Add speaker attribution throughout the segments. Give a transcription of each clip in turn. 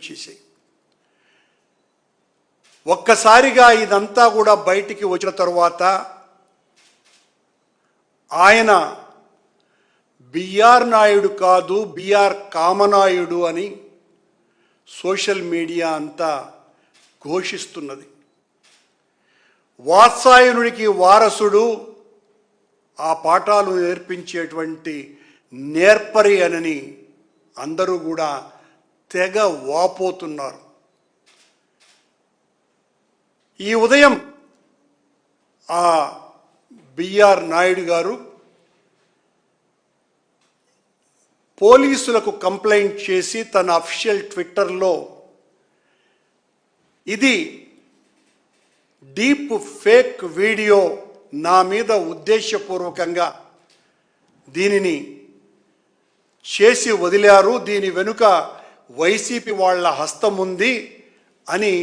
Speaker 1: చేశాయి. ఒక్కసారిగా ఇదంతా కూడా బయటికి వచ్చిన తరువాత ఆయన బిఆర్ నాయుడు కాదు బిఆర్ కామనాయుడు అని సోషల్ మీడియా అంతా ఘోషిస్తున్నది. వాత్సాయనుడికి వారసుడు, ఆ పాఠాలు నేర్పించేటువంటి నేర్పరి అని అందరూ కూడా తెగ వాపోతున్నారు. ఈ ఉదయం ఆ బిఆర్ నాయుడు గారు పోలీసులకు కంప్లైంట్ చేసి తన అఫీషియల్ ట్విట్టర్లో ఇది డీప్ ఫేక్ వీడియో, నా మీద ఉద్దేశపూర్వకంగా దీనిని చేసి వదిలారు, దీని వెనుక వైసీపీ వాళ్ళ హస్తం ఉంది అని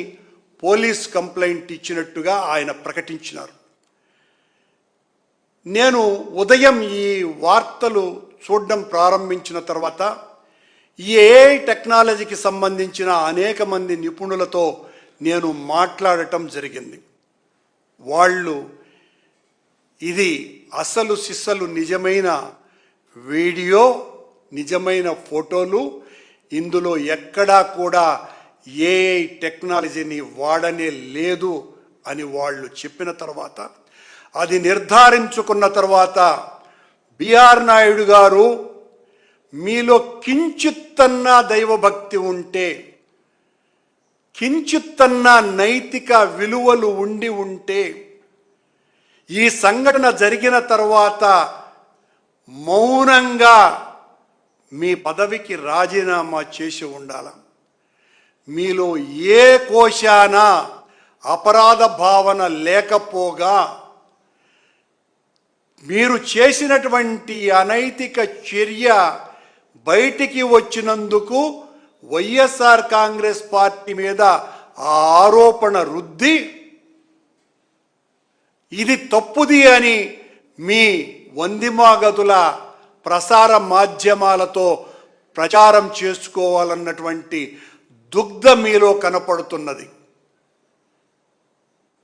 Speaker 1: పోలీస్ కంప్లైంట్ ఇచ్చినట్టుగా ఆయన ప్రకటించినారు. నేను ఉదయం ఈ వార్తలు చూడడం ప్రారంభించిన తర్వాత ఈ ఏఐ టెక్నాలజీకి సంబంధించిన అనేక మంది నిపుణులతో నేను మాట్లాడటం జరిగింది. వాళ్ళు ఇది అసలు సిస్సలు నిజమైన వీడియో, నిజమైన ఫోటోలు, ఇందులో ఎక్కడా కూడా ఏఐ టెక్నాలజీని వాడనే లేదు అని వాళ్ళు చెప్పిన తర్వాత, అది నిర్ధారించుకున్న తర్వాత బిఆర్ నాయుడు గారు, మీలో కించిత్తన్నా దైవభక్తి ఉంటే, కించిత్తన్నా నైతిక విలువలు ఉంటే ఈ సంఘటన జరిగిన తర్వాత మౌనంగా మీ పదవికి రాజీనామా చేసి ఉండాలి. మీలో ఏ కోశాన అపరాధ భావన లేకపోగా మీరు చేసినటువంటి అనైతిక చర్య బయటికి వచ్చినందుకు వైఎస్ఆర్ కాంగ్రెస్ పార్టీ మీద ఆ ఆరోపణ రుద్ది ఇది తప్పుది అని మీ వందిమాగతుల ప్రసార మాధ్యమాలతో ప్రచారం చేసుకోవాలన్నటువంటి దుగ్ధ మీలో కనపడుతున్నది.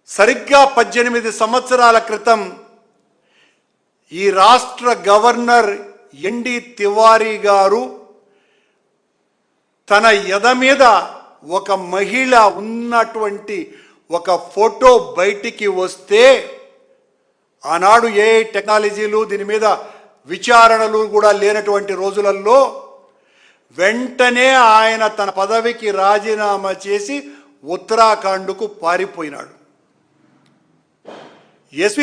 Speaker 1: సరిగ్గా 18 సంవత్సరాల క్రితం ఈ రాష్ట్ర గవర్నర్ ఎన్డి తివారీ గారు తన ఎద మీద ఒక మహిళ ఉన్నటువంటి ఒక ఫోటో బయటికి వస్తే, ఆనాడు ఏ టెక్నాలజీలు దీని మీద విచారణలు కూడా లేనటువంటి రోజులలో వెంటనే ఆయన తన పదవికి రాజీనామా చేసి ఉత్తరాఖండ్కు పారిపోయినాడు. ఎస్వి